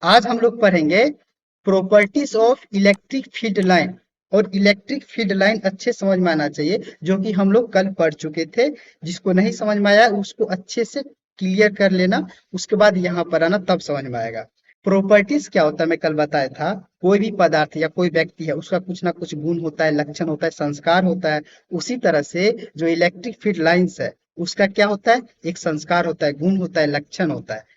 आज हम लोग पढ़ेंगे properties of electric field line. और इलेक्ट्रिक फील्ड लाइन अच्छे समझ में आना चाहिए, जो कि हम लोग कल पढ़ चुके थे। जिसको नहीं समझ में आया उसको अच्छे से क्लियर कर लेना, उसके बाद यहाँ पर आना, तब समझ में आएगा। प्रॉपर्टीज क्या होता है, मैं कल बताया था। कोई भी पदार्थ या कोई व्यक्ति है, उसका कुछ ना कुछ गुण होता है, लक्षण होता है, संस्कार होता है। उसी तरह से जो इलेक्ट्रिक फील्ड लाइंस है, उसका क्या होता है, एक संस्कार होता है, गुण होता है, लक्षण होता है।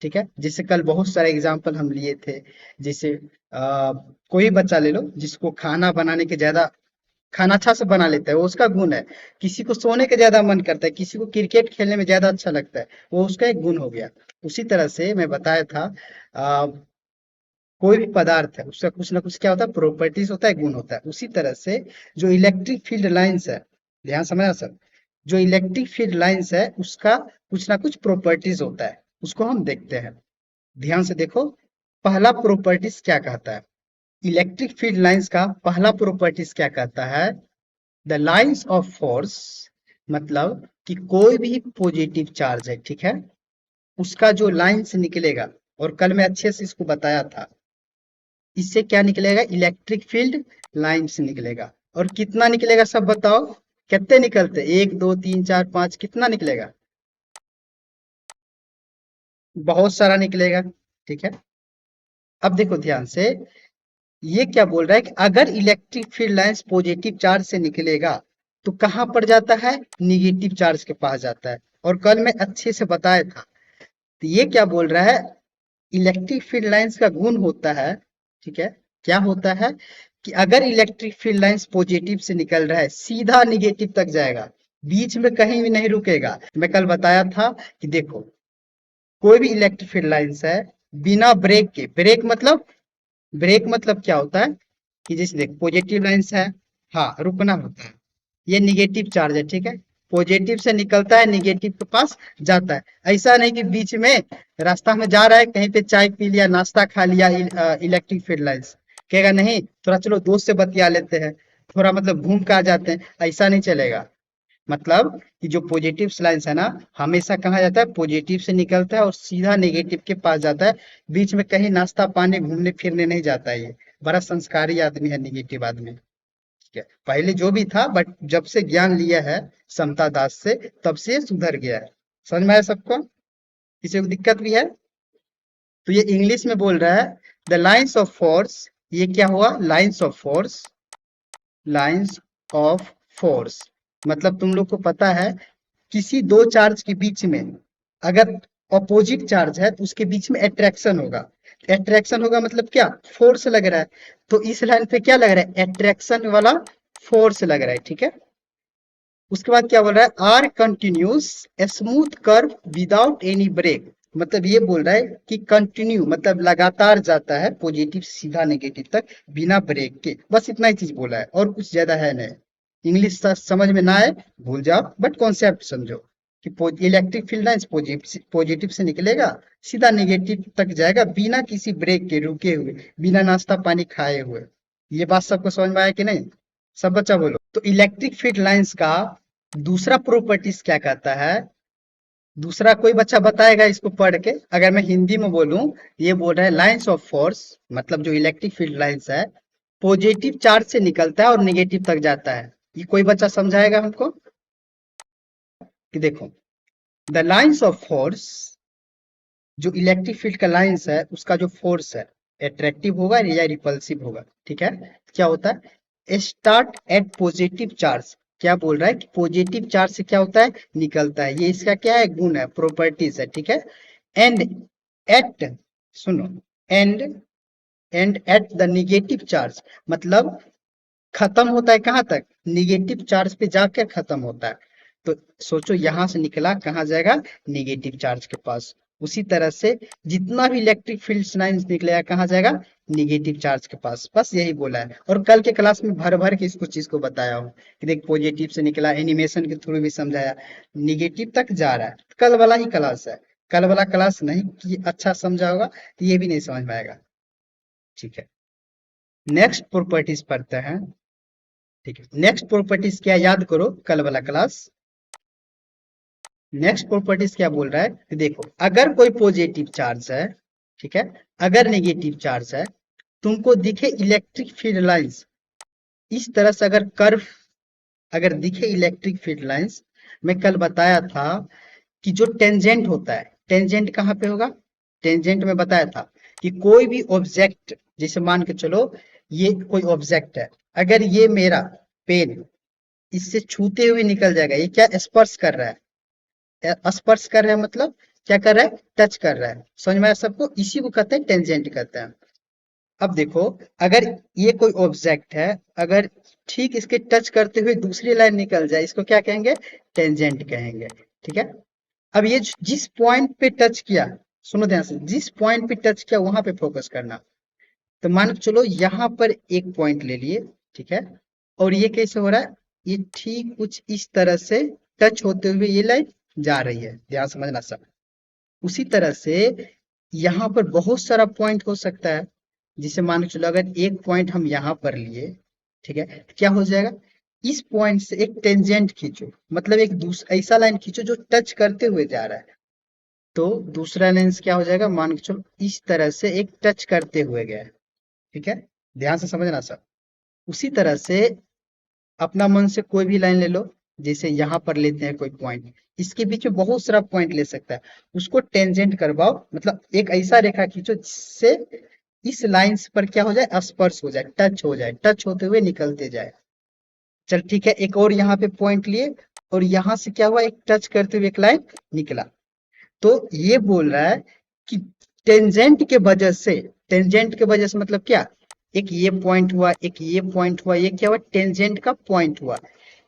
ठीक है, जैसे कल बहुत सारे एग्जाम्पल हम लिए थे। जैसे कोई बच्चा ले लो जिसको खाना बनाने के ज्यादा, खाना अच्छा से बना लेता है, वो उसका गुण है। किसी को सोने का ज्यादा मन करता है, किसी को क्रिकेट खेलने में ज्यादा अच्छा लगता है, वो उसका एक गुण हो गया। उसी तरह से मैं बताया था, आ, कोई भी पदार्थ है उसका कुछ ना कुछ क्या होता है, प्रॉपर्टीज होता है, गुण होता है। उसी तरह से जो इलेक्ट्रिक फील्ड लाइंस है, ध्यान समझना सब, जो इलेक्ट्रिक फील्ड लाइंस है उसका कुछ ना कुछ प्रॉपर्टीज होता है, उसको हम देखते हैं। ध्यान से देखो, पहला प्रॉपर्टीज क्या कहता है। इलेक्ट्रिक फील्ड लाइंस का पहला प्रॉपर्टीज क्या कहता है, द लाइंस ऑफ फोर्स। मतलब कि कोई भी पॉजिटिव चार्ज है, ठीक है, उसका जो लाइन से निकलेगा, और कल मैं अच्छे से इसको बताया था, इससे क्या निकलेगा, इलेक्ट्रिक फील्ड लाइन से निकलेगा। और कितना निकलेगा सब बताओ, कितने निकलते, एक दो तीन चार पांच, कितना निकलेगा, बहुत सारा निकलेगा। ठीक है, अब देखो ध्यान से, ये क्या बोल रहा है कि अगर electric field lines positive charge से निकलेगा तो कहां पर जाता है, निगेटिव चार्ज के पास जाता है। और कल मैं अच्छे से बताया था। तो ये क्या बोल रहा है, इलेक्ट्रिक फील्ड लाइंस का गुण होता है, ठीक है, क्या होता है कि अगर इलेक्ट्रिक फील्ड लाइंस पॉजिटिव से निकल रहा है, सीधा निगेटिव तक जाएगा, बीच में कहीं भी नहीं रुकेगा। मैं कल बताया था कि देखो, कोई भी इलेक्ट्रिक फील्ड लाइंस है, बिना ब्रेक के, ब्रेक मतलब क्या होता है कि जैसे देख, पॉजिटिव लाइंस है, हाँ रुकना होता है, ये निगेटिव चार्ज है, ठीक है, पॉजिटिव से निकलता है, निगेटिव के पास जाता है। ऐसा नहीं कि बीच में रास्ता में जा रहा है, कहीं पे चाय पी लिया, नाश्ता खा लिया, इलेक्ट्रिक फील्ड लाइंस कहेगा नहीं, थोड़ा चलो दोस्त से बतिया लेते हैं, थोड़ा मतलब घूम के आ जाते हैं, ऐसा नहीं चलेगा। मतलब कि जो पॉजिटिव लाइंस है ना, हमेशा कहा जाता है पॉजिटिव से निकलता है और सीधा नेगेटिव के पास जाता है। बीच में कहीं नाश्ता पानी घूमने फिरने नहीं जाता है। ये बड़ा संस्कारी आदमी है, नेगेटिव आदमी। ठीक है, पहले जो भी था, बट जब से ज्ञान लिया है समता दास से, तब से ये सुधर गया है। समझ में आया सबको, किसी को दिक्कत भी है? तो ये इंग्लिश में बोल रहा है, द लाइन्स ऑफ फोर्स। ये क्या हुआ, lines of force, lines of force. मतलब तुम लोग को पता है, किसी दो चार्ज के बीच में अगर अपोजिट चार्ज है तो उसके बीच में अट्रैक्शन होगा। अट्रैक्शन होगा मतलब क्या, फोर्स लग रहा है। तो इस लाइन पे क्या लग रहा है, अट्रैक्शन वाला फोर्स लग रहा है। ठीक है, उसके बाद क्या बोल रहा है, are continuous smooth curve without any break. मतलब ये बोल रहा है कि कंटिन्यू मतलब लगातार जाता है पॉजिटिव सीधा नेगेटिव तक, बिना ब्रेक के। बस इतना ही चीज बोला है, और कुछ ज्यादा है नहीं। इंग्लिश समझ में ना आए भूल जाओ, बट कॉन्सेप्ट समझो कि इलेक्ट्रिक फील्ड लाइंस पॉजिटिव से निकलेगा, सीधा नेगेटिव तक जाएगा, बिना किसी ब्रेक के, रुके हुए, बिना नाश्ता पानी खाए हुए। ये बात सबको समझ में आया कि नहीं, सब बच्चा बोलो। तो इलेक्ट्रिक फील्ड लाइंस का दूसरा प्रॉपर्टीज क्या कहता है, दूसरा कोई बच्चा बताएगा इसको पढ़ के? अगर मैं हिंदी में बोलूं, ये बोल रहा है लाइंस ऑफ फोर्स, मतलब जो इलेक्ट्रिक फील्ड लाइंस है, पॉजिटिव चार्ज से निकलता है और निगेटिव तक जाता है। ये कोई बच्चा समझाएगा हमको कि देखो, द लाइंस ऑफ फोर्स, जो इलेक्ट्रिक फील्ड का लाइंस है उसका जो फोर्स है, अट्रैक्टिव होगा या रिपल्सिव होगा। ठीक है, क्या होता है, स्टार्ट एट पॉजिटिव चार्ज। क्या बोल रहा है कि पॉजिटिव चार्ज से क्या होता है, निकलता है। ये इसका क्या है, गुण है, प्रॉपर्टीज है। ठीक है, एंड एट, सुनो, and and at the negative charge, मतलब खत्म होता है कहां तक, निगेटिव चार्ज पे जाकर खत्म होता है। तो सोचो, यहां से निकला कहां जाएगा, निगेटिव चार्ज के पास। उसी तरह से जितना भी इलेक्ट्रिक फील्ड लाइंस निकलेगा कहां जाएगा, निगेटिव चार्ज के पास। बस यही बोला है, और कल के क्लास में भर भर के इसको चीज को बताया हूँ कि देख, पॉजिटिव से निकला, एनिमेशन के थ्रू भी समझाया, निगेटिव तक जा रहा है। कल वाला ही क्लास है, कल वाला क्लास नहीं कि अच्छा समझा होगा तो ये भी नहीं समझ में आएगा। ठीक है, नेक्स्ट प्रॉपर्टीज पढ़ते हैं। ठीक है, नेक्स्ट प्रॉपर्टीज क्या, याद करो कल वाला क्लास। नेक्स्ट प्रॉपर्टीज क्या बोल रहा है कि देखो, अगर कोई पॉजिटिव चार्ज है, ठीक है। अगर नेगेटिव चार्ज है, तुमको दिखे इलेक्ट्रिक फील्ड लाइंस इस तरह से, अगर कर्व अगर दिखे इलेक्ट्रिक फील्ड लाइंस, मैं कल बताया था कि जो टेंजेंट होता है, टेंजेंट कहाँ पे होगा? टेंजेंट में बताया था कि कोई भी ऑब्जेक्ट, जैसे मान के चलो ये कोई ऑब्जेक्ट है, अगर ये मेरा पेन इससे छूते हुए निकल जाएगा, ये क्या स्पर्श कर रहा है? स्पर्श कर रहा है मतलब क्या कर रहा है? टच कर रहा है। समझ में आया सबको? इसी को कहते हैं टेंजेंट कहते हैं। अब देखो, अगर ये कोई ऑब्जेक्ट है, अगर ठीक इसके टच करते हुए दूसरी लाइन निकल जाए, इसको क्या कहेंगे? टेंजेंट कहेंगे। ठीक है। अब ये जिस पॉइंट पे टच किया, सुनो ध्यान से, जिस पॉइंट पे टच किया वहां पे फोकस करना। तो मान के चलो यहाँ पर एक पॉइंट ले लिए, ठीक है, और ये कैसे हो रहा है? ये ठीक कुछ इस तरह से टच होते हुए ये लाइन जा रही है, ध्यान समझना सब। उसी तरह से यहाँ पर बहुत सारा पॉइंट हो सकता है, जिसे मान के चलो अगर एक पॉइंट हम यहाँ पर लिए, ठीक है, तो क्या हो जाएगा? इस पॉइंट से एक टेंजेंट खींचो, मतलब एक ऐसा लाइन खींचो जो टच करते हुए जा रहा है, तो दूसरा लेंस क्या हो जाएगा? मान के चलो इस तरह से एक टच करते हुए गया है। ठीक है, ध्यान से समझना सब। उसी तरह से अपना मन से कोई भी लाइन ले लो, जैसे यहाँ पर लेते हैं कोई पॉइंट, इसके बीच में बहुत सारा पॉइंट ले सकता है, उसको टेंजेंट करवाओ, मतलब एक ऐसा रेखा खींचो जिससे इस लाइंस पर क्या हो जाए? स्पर्श हो जाए, टच हो जाए, टच होते हुए निकलते जाए। चल ठीक है, एक और यहाँ पे पॉइंट लिए, और यहाँ से क्या हुआ? एक टच करते हुए एक लाइन निकला। तो ये बोल रहा है कि टेंजेंट के वजह से, टेंजेंट के वजह से मतलब क्या? एक ये पॉइंट हुआ, एक ये पॉइंट हुआ, ये क्या हुआ? टेंजेंट का पॉइंट हुआ।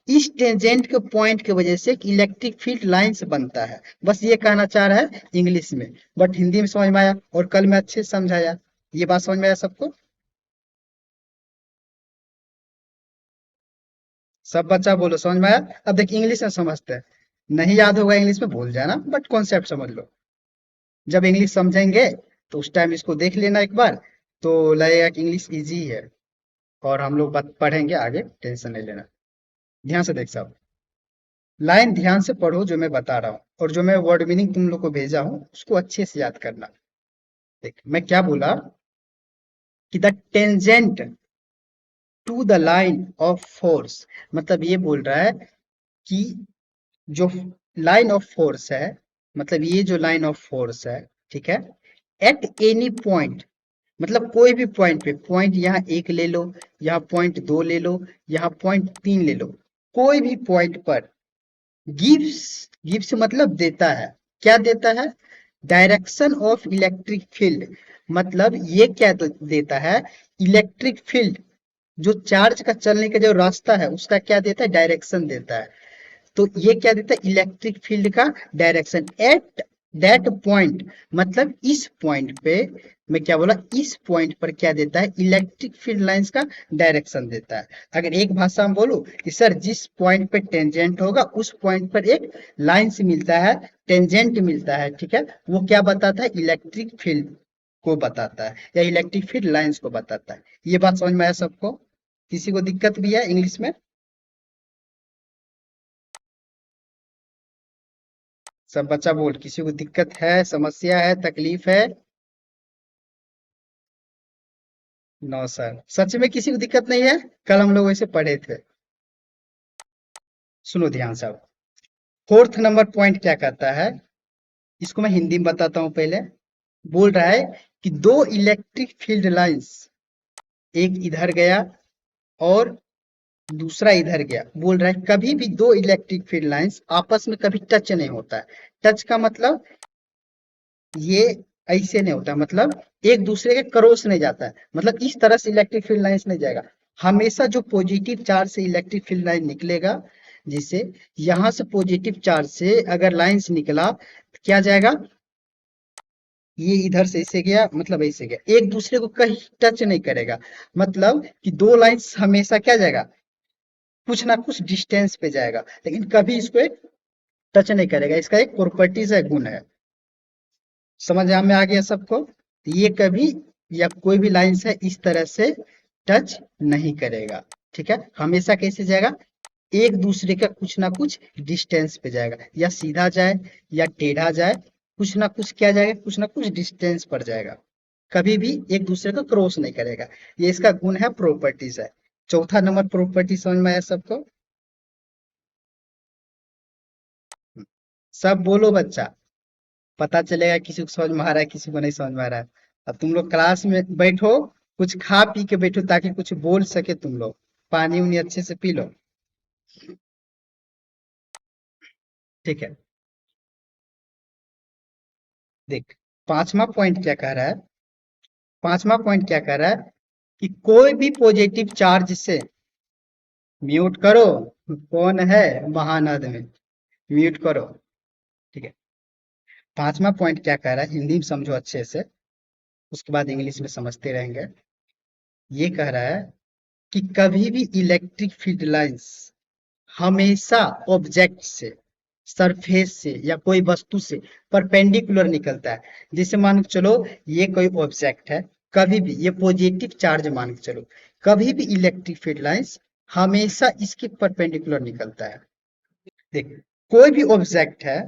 इस टेंजेंट के पॉइंट की वजह से एक इलेक्ट्रिक फील्ड लाइंस बनता है। बस ये कहना चाह रहा है इंग्लिश में, बट हिंदी में समझ में आया, और कल मैं अच्छे से समझाया। ये बात समझ में आया सबको? सब बच्चा बोलो समझ में आया? अब देख इंग्लिश में समझते हैं, नहीं याद होगा इंग्लिश में भूल जाना, बट कॉन्सेप्ट समझ लो। जब इंग्लिश समझेंगे तो उस टाइम इसको देख लेना एक बार, तो लगेगा कि इंग्लिश इजी है, और हम लोग पढ़ेंगे आगे, टेंशन नहीं लेना। ध्यान से देख साहब, लाइन ध्यान से पढ़ो जो मैं बता रहा हूँ, और जो मैं वर्ड मीनिंग तुम लोग को भेजा हूँ उसको अच्छे से याद करना। देख मैं क्या बोला कि the tangent to the line of force, मतलब ये बोल रहा है कि जो लाइन ऑफ फोर्स है, मतलब ये जो लाइन ऑफ फोर्स है, ठीक है, एट एनी पॉइंट, मतलब कोई भी पॉइंट पे, पॉइंट यहाँ एक ले लो, यहाँ पॉइंट दो ले लो, यहाँ पॉइंट तीन ले लो, कोई भी पॉइंट पर गिव्स, गिव्स मतलब देता है। क्या देता है? डायरेक्शन ऑफ इलेक्ट्रिक फील्ड, मतलब ये क्या देता है? इलेक्ट्रिक फील्ड, जो चार्ज का चलने का जो रास्ता है उसका क्या देता है? डायरेक्शन देता है। तो ये क्या देता है? इलेक्ट्रिक फील्ड का डायरेक्शन एट दैट पॉइंट, मतलब इस पॉइंट पे, मैं क्या बोला? इस पॉइंट पर क्या देता है? इलेक्ट्रिक फील्ड लाइंस का डायरेक्शन देता है। अगर एक भाषा में बोलूं कि सर जिस पॉइंट पे टेंजेंट होगा उस पॉइंट पर एक लाइन से मिलता है, टेंजेंट मिलता है, ठीक है, वो क्या बताता है? इलेक्ट्रिक फील्ड को बताता है, या इलेक्ट्रिक फील्ड लाइंस को बताता है। ये बात समझ में आया सबको? किसी को दिक्कत भी है इंग्लिश में? सब बच्चा बोल, किसी को दिक्कत है, समस्या है, तकलीफ है? नो सर, सच में किसी को दिक्कत नहीं है? कल हम लोग ऐसे पढ़े थे। सुनो ध्यान से अब, फोर्थ नंबर पॉइंट क्या कहता है, इसको मैं हिंदी में बताता हूं पहले। बोल रहा है कि दो इलेक्ट्रिक फील्ड लाइंस, एक इधर गया और दूसरा इधर गया, बोल रहा है कभी भी दो इलेक्ट्रिक फील्ड लाइंस आपस में कभी टच नहीं होता है। टच का मतलब ये ऐसे नहीं होता, मतलब एक दूसरे के क्रॉस नहीं जाता है, मतलब इस तरह से इलेक्ट्रिक फील्ड लाइंस नहीं जाएगा। हमेशा जो पॉजिटिव चार्ज से इलेक्ट्रिक फील्ड लाइन निकलेगा, जिसे यहां से पॉजिटिव चार्ज से अगर लाइंस निकला तो क्या जाएगा? ये इधर से ऐसे गया, मतलब ऐसे गया, एक दूसरे को कहीं टच नहीं करेगा, मतलब कि दो लाइंस हमेशा क्या जाएगा? कुछ ना कुछ डिस्टेंस पे जाएगा, लेकिन कभी इसको एक टच नहीं करेगा। इसका एक प्रॉपर्टीज है, गुण है। समझ में आ गया सबको? ये कभी, या कोई भी लाइन है इस तरह से टच नहीं करेगा, ठीक है, हमेशा कैसे जाएगा? एक दूसरे का कुछ ना कुछ डिस्टेंस पे जाएगा, या सीधा जाए या टेढ़ा जाए, कुछ ना कुछ किया जाएगा, कुछ ना कुछ डिस्टेंस पड़ जाएगा, कभी भी एक दूसरे को क्रॉस नहीं करेगा। ये इसका गुण है, प्रॉपर्टीज है। चौथा नंबर प्रॉपर्टी समझ में आया सबको? सब बोलो बच्चा, पता चलेगा किसी को समझ में आ रहा है, किसी को नहीं समझ में आ रहा है। अब तुम लोग क्लास में बैठो, कुछ खा पी के बैठो ताकि कुछ बोल सके तुम लोग। पानी उनी अच्छे से पी लो। ठीक है, देख, पांचवा पॉइंट क्या कह रहा है? पांचवा पॉइंट क्या कह रहा है कि कोई भी पॉजिटिव चार्ज से, म्यूट करो, कौन है महान आदमी, म्यूट करो। ठीक है, पांचवा पॉइंट क्या कह रहा है, हिंदी में समझो अच्छे से, उसके बाद इंग्लिश में समझते रहेंगे। ये कह रहा है कि कभी भी इलेक्ट्रिक फील्ड लाइंस हमेशा ऑब्जेक्ट से, सरफेस से या कोई वस्तु से परपेंडिकुलर निकलता है। जैसे मान के चलो ये कोई ऑब्जेक्ट है, कभी भी ये पॉजिटिव चार्ज मान के चलो, कभी भी इलेक्ट्रिक फील्ड लाइंस हमेशा इसके परपेंडिकुलर निकलता है। देख, कोई भी ऑब्जेक्ट है,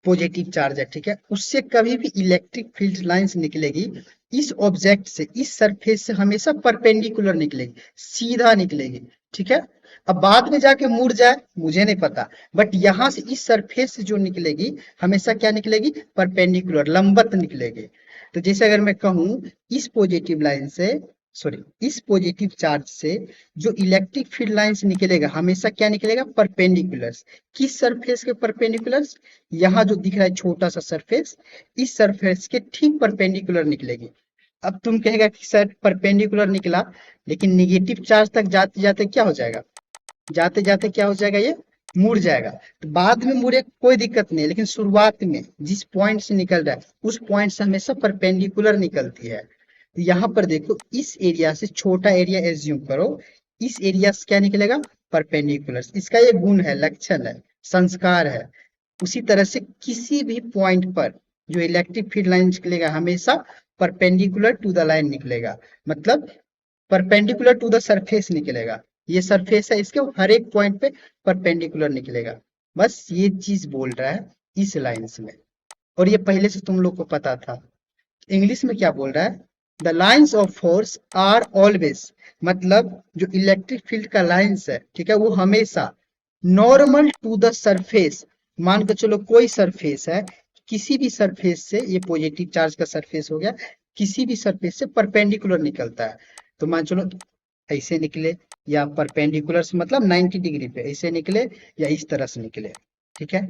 पॉजिटिव चार्ज है, ठीक है, उससे कभी भी इलेक्ट्रिक फील्ड लाइंस निकलेगी, इस ऑब्जेक्ट से, इस सरफेस से हमेशा परपेंडिकुलर निकलेगी, सीधा निकलेगी। ठीक है, अब बाद में जाके मुड़ जाए मुझे नहीं पता, बट यहां से इस सरफेस से जो निकलेगी, हमेशा क्या निकलेगी, परपेंडिकुलर, लंबवत निकलेगी। तो जैसे अगर मैं कहूं, इस पॉजिटिव लाइन से, सॉरी, इस पॉजिटिव चार्ज से जो इलेक्ट्रिक फील्ड लाइंस निकलेगा, हमेशा क्या निकलेगा, परपेंडिकुलर। किस सरफेस के परपेंडिकुलर? यहाँ जो दिख रहा है छोटा सा सरफेस, इस सरफेस के ठीक परपेंडिकुलर निकलेगी। अब तुम कहेगा कि सर परपेंडिकुलर निकला, लेकिन निगेटिव चार्ज तक जाते जाते क्या हो जाएगा, जाते जाते क्या हो जाएगा, ये मुड़ जाएगा। तो बाद में मुड़े कोई दिक्कत नहीं है, लेकिन शुरुआत में जिस पॉइंट से निकल रहा है, उस पॉइंट से हमेशा परपेंडिकुलर निकलती है। तो यहाँ पर देखो, इस एरिया से, छोटा एरिया एज्यूम करो, इस एरिया से क्या निकलेगा, परपेंडिकुलर। इसका ये गुण है, लक्षण है, संस्कार है। उसी तरह से किसी भी पॉइंट पर जो इलेक्ट्रिक फील्ड लाइन निकलेगा, हमेशा परपेंडिकुलर टू द लाइन निकलेगा, मतलब परपेंडिकुलर टू द सरफेस निकलेगा। ये सरफेस है, इसके हर एक पॉइंट पे परपेंडिकुलर निकलेगा। बस ये चीज बोल रहा है इस लाइंस में, और ये पहले से तुम लोग को पता था। इंग्लिश में क्या बोल रहा है, the lines of force are always, मतलब जो इलेक्ट्रिक फील्ड का लाइन्स है, ठीक है, वो हमेशा नॉर्मल टू द सरफेस, मान के चलो कोई सरफेस है, किसी भी सरफेस से, ये पॉजिटिव चार्ज का सरफेस हो गया, किसी भी सरफेस से परपेंडिकुलर निकलता है। तो मान चलो ऐसे निकले, या परपेंडिकुलर से मतलब 90 डिग्री पे ऐसे निकले, या इस तरह से निकले। ठीक है,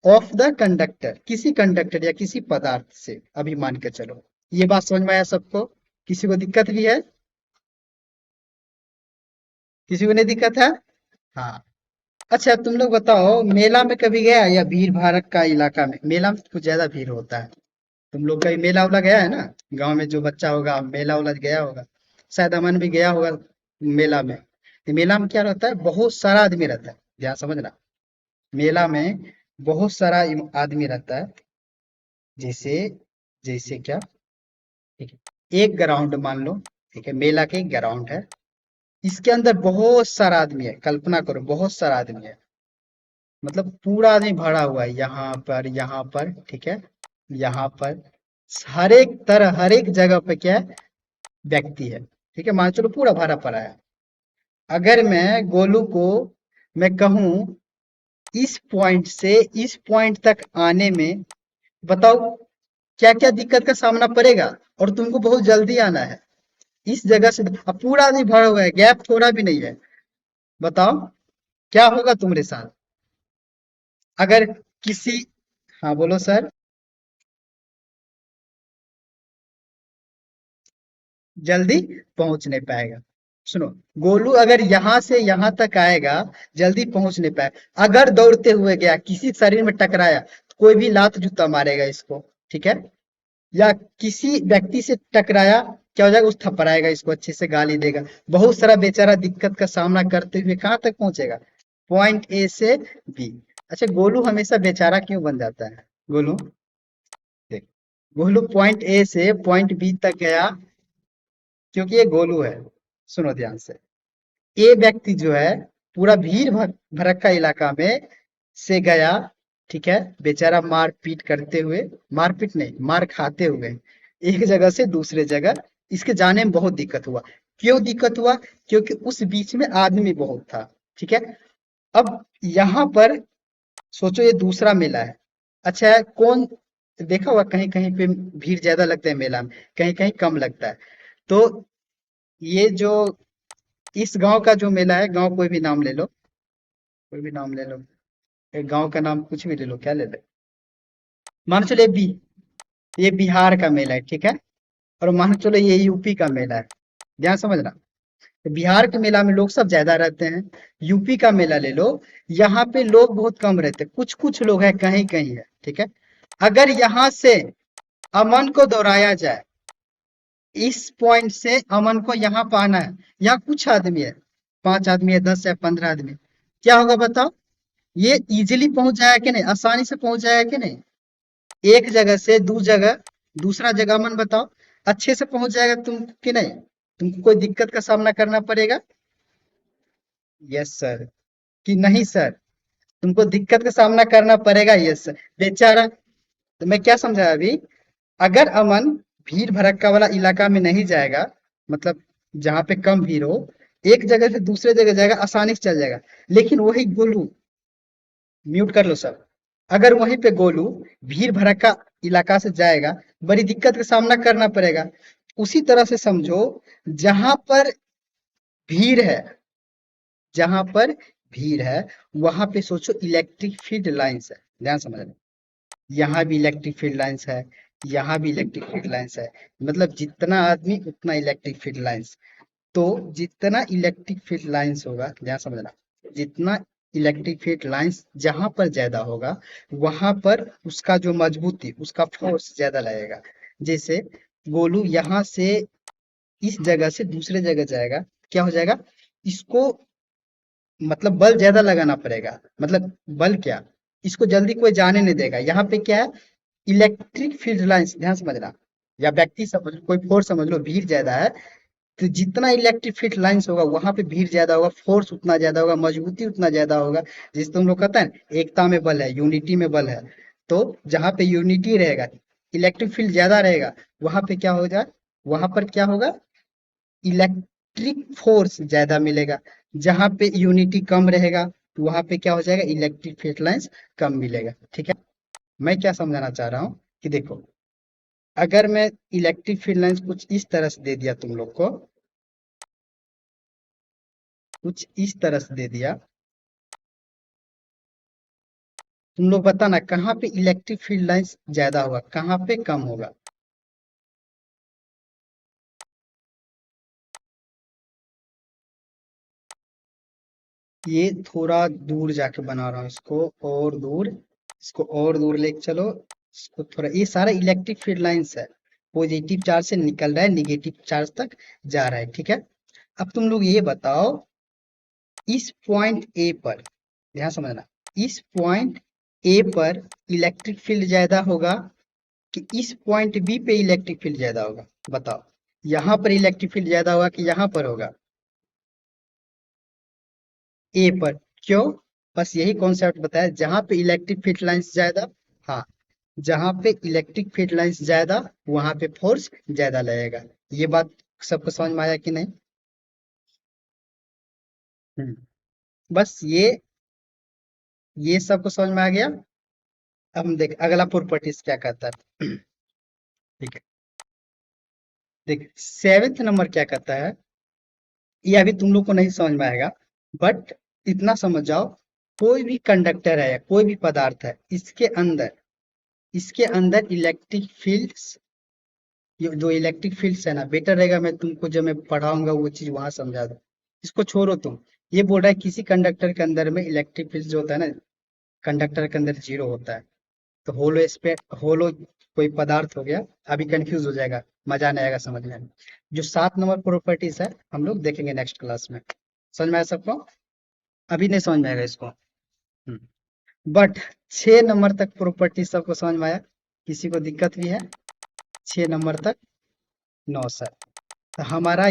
ऑफ द कंडक्टर, किसी कंडक्टर या किसी पदार्थ से, अभी मान के चलो। ये बात समझ में आया सबको? किसी को दिक्कत भी है? किसी को नहीं दिक्कत है? हाँ। अच्छा तुम लोग बताओ, मेला में कभी गया, या भीड़ भाड़ का इलाका में? मेला में कुछ ज्यादा भीड़ होता है। तुम लोग कहीं मेला उला गया है ना? गांव में जो बच्चा होगा मेला उला गया होगा, शायद अमन भी गया होगा मेला में। तो मेला में क्या रहता है, बहुत सारा आदमी रहता है, ध्यान समझना। मेला में बहुत सारा आदमी रहता है। जैसे, जैसे क्या, ठीक है, एक ग्राउंड मान लो, ठीक है, मेला के एक ग्राउंड है, इसके अंदर बहुत सारा आदमी है, कल्पना करो बहुत सारा आदमी है, मतलब पूरा आदमी भरा हुआ है, यहाँ पर, ठीक है, यहाँ पर, हर एक तरह, हर एक जगह पे क्या है, व्यक्ति है। ठीक है, मान चलो पूरा भरा पड़ा है। अगर मैं गोलू को, मैं कहूं इस पॉइंट से इस पॉइंट तक आने में, बताओ क्या क्या दिक्कत का सामना पड़ेगा, और तुमको बहुत जल्दी आना है इस जगह से। अब पूरा आदमी भरा हुआ है, गैप थोड़ा भी नहीं है, बताओ क्या होगा तुम्हारे साथ अगर किसी, हाँ बोलो सर। जल्दी पहुंच नहीं पाएगा। सुनो, गोलू अगर यहाँ से यहाँ तक आएगा, जल्दी पहुंच नहीं पाएगा। अगर दौड़ते हुए गया, किसी शरीर में टकराया, तो कोई भी लात जूता मारेगा इसको, ठीक है, या किसी व्यक्ति से टकराया, क्या हो जाएगा, उस थपड़ाएगा इसको, अच्छे से गाली देगा, बहुत सारा बेचारा दिक्कत का सामना करते हुए कहाँ तक पहुंचेगा, पॉइंट ए से बी। अच्छा गोलू हमेशा बेचारा क्यों बन जाता है? गोलू, देख, गोलू पॉइंट ए से पॉइंट बी तक गया, क्योंकि ये गोलू है। सुनो ध्यान से, ए व्यक्ति जो है, पूरा भीड़ भड़क्का इलाका में से गया, ठीक है, बेचारा मारपीट करते हुए, मारपीट नहीं, मार खाते हुए एक जगह से दूसरे जगह इसके जाने में बहुत दिक्कत हुआ। क्यों दिक्कत हुआ? क्योंकि उस बीच में आदमी बहुत था। ठीक है, अब यहाँ पर सोचो ये दूसरा मेला है। अच्छा है, कौन देखा हुआ कहीं कहीं पे भीड़ ज्यादा लगता है मेला में, कहीं कहीं कम लगता है। तो ये जो इस गांव का जो मेला है, गांव कोई भी नाम ले लो, कोई भी नाम ले लो, एक गांव का नाम कुछ भी ले लो, क्या ले लो, मान चलो ये बिहार का मेला है, ठीक है, और मान चलो ये यूपी का मेला है। ध्यान समझना, तो बिहार के मेला में लोग सब ज्यादा रहते हैं। यूपी का मेला ले लो, यहाँ पे लोग बहुत कम रहते हैं, कुछ कुछ लोग हैं, कहीं कहीं है। ठीक है, अगर यहाँ से अमन को दोहराया जाए, इस पॉइंट से अमन को यहाँ पाना है, यहाँ कुछ आदमी है, 5 आदमी है, 10 या 15 आदमी, क्या होगा बताओ? ये इजीली पहुंच जाएगा कि नहीं, आसानी से पहुंच जाएगा कि नहीं? एक जगह से दूसरा जगह, अमन बताओ, अच्छे से पहुंच जाएगा तुम कि नहीं? तुमको कोई दिक्कत का सामना करना पड़ेगा? यस सर कि नहीं सर? तुमको दिक्कत का सामना करना पड़ेगा, यस सर। बेचारा, तो मैं क्या समझा अभी, अगर अमन भीड़ भड़क्का वाला इलाका में नहीं जाएगा, मतलब जहां पे कम भीड़ हो, एक जगह से दूसरे जगह जाएगा, आसानी से चल जाएगा। लेकिन वही गोलू, म्यूट कर लो सब, अगर वहीं पे गोलू भीड़ भड़क्का इलाका से जाएगा, बड़ी दिक्कत का सामना करना पड़ेगा। उसी तरह से समझो, जहां पर भीड़ है, जहां पर भीड़ है, वहां पे सोचो इलेक्ट्रिक फील्ड लाइंस है। ध्यान समझना, यहाँ भी इलेक्ट्रिक फील्ड लाइंस है, यहाँ भी इलेक्ट्रिक फील्ड लाइंस है, मतलब जितना आदमी उतना इलेक्ट्रिक फील्ड लाइंस। तो जितना इलेक्ट्रिक फील्ड लाइंस होगा, ध्यान समझना, जितना इलेक्ट्रिक फील्ड लाइंस जहां पर ज्यादा होगा, वहां पर उसका जो मजबूती, उसका फोर्स ज्यादा लगेगा। जैसे गोलू यहाँ से इस जगह से दूसरे जगह जाएगा, क्या हो जाएगा, इसको मतलब बल ज्यादा लगाना पड़ेगा। मतलब बल क्या, इसको जल्दी कोई जाने नहीं देगा। यहाँ पे क्या है, इलेक्ट्रिक फील्ड लाइंस, ध्यान समझना, या व्यक्ति समझ लो, कोई फोर्स समझ लो, भीड़ ज्यादा है, तो जितना इलेक्ट्रिक फील्ड लाइंस होगा, वहां पे भीड़ ज्यादा होगा, फोर्स उतना ज्यादा होगा, मजबूती उतना ज्यादा होगा। जिस तुम लोग कहते हैं ना, एकता में बल है, यूनिटी में बल है। तो जहां पे यूनिटी रहेगा, इलेक्ट्रिक फील्ड ज्यादा रहेगा, वहां पे क्या हो जाए, वहां पर क्या होगा, इलेक्ट्रिक फोर्स ज्यादा मिलेगा। जहां पे यूनिटी कम रहेगा, तो वहां पे क्या हो जाएगा, इलेक्ट्रिक फील्ड लाइंस कम मिलेगा। ठीक है, मैं क्या समझाना चाह रहा हूँ कि देखो, अगर मैं इलेक्ट्रिक फील्ड लाइंस कुछ इस तरह से दे दिया तुम लोग को, कुछ इस तरह से दे दिया, तुम लोग बताना कहाँ पे इलेक्ट्रिक फील्ड लाइंस ज्यादा होगा, कहाँ पे कम होगा। ये थोड़ा दूर जाके बना रहा हूँ इसको, और दूर, इसको और दूर लेके चलो, इसको थोड़ा, ये सारा इलेक्ट्रिक फील्ड लाइंस है, पॉजिटिव चार्ज से निकल रहा है, निगेटिव चार्ज तक जा रहा है। ठीक है, अब तुम लोग ये बताओ, इस पॉइंट ए पर, ध्यान समझना, इस पॉइंट ए पर इलेक्ट्रिक फील्ड ज्यादा होगा कि इस पॉइंट बी पे इलेक्ट्रिक फील्ड ज्यादा होगा? बताओ, यहाँ पर इलेक्ट्रिक फील्ड ज्यादा होगा कि यहाँ पर होगा, ए पर। क्यों? बस यही कॉन्सेप्ट बताया, जहां पे इलेक्ट्रिक फील्ड लाइंस ज्यादा, हाँ, जहां पे इलेक्ट्रिक फील्ड लाइंस ज्यादा, वहां पे फोर्स ज्यादा लगेगा। ये बात सबको समझ में आया कि नहीं? हम्म, बस ये सबको समझ में आ गया। अब हम देख अगला प्रॉपर्टीज क्या कहता है। ठीक है, देख सेवेंथ नंबर क्या कहता है, ये अभी तुम लोग को नहीं समझ में आएगा, बट इतना समझ जाओ, कोई भी कंडक्टर है या कोई भी पदार्थ है, इसके अंदर इलेक्ट्रिक फील्ड्स, ये जो इलेक्ट्रिक फील्ड्स है ना, बेटर रहेगा मैं तुमको जब मैं पढ़ाऊंगा वो चीज वहां समझा दूं। इसको छोड़ो तुम, ये बोल रहा है किसी कंडक्टर के अंदर में इलेक्ट्रिक फील्ड जो होता है ना, कंडक्टर के अंदर जीरो होता है। तो होलो कोई पदार्थ हो गया, अभी कंफ्यूज हो जाएगा, मजा नहीं आएगा समझने में। जो 7 नंबर प्रॉपर्टीज है, हम लोग देखेंगे नेक्स्ट क्लास में। समझ में आया सबको? अभी नहीं समझ में आएगा इसको। बट 6 नंबर तक प्रॉपर्टी सबको समझ में आया? किसी को दिक्कत भी है? 6 नंबर तक? No sir. तो हमारा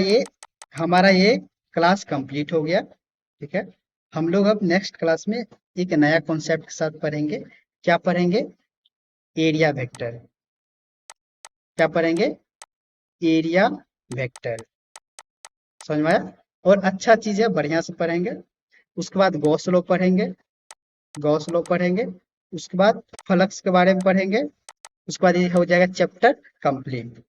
ये क्लास कंप्लीट हो गया। ठीक है, हम लोग अब नेक्स्ट क्लास में एक नया कॉन्सेप्ट के साथ पढ़ेंगे। क्या पढ़ेंगे? Area vector. क्या पढ़ेंगे? Area vector. समझ में आया? और अच्छा चीज है, बढ़िया से पढ़ेंगे। उसके बाद गॉस लॉ पढ़ेंगे। गॉस लॉ पढ़ेंगे। उसके बाद फ्लक्स के बारे में पढ़ेंगे। उसके बाद ये हो जाएगा चैप्टर कंप्लीट।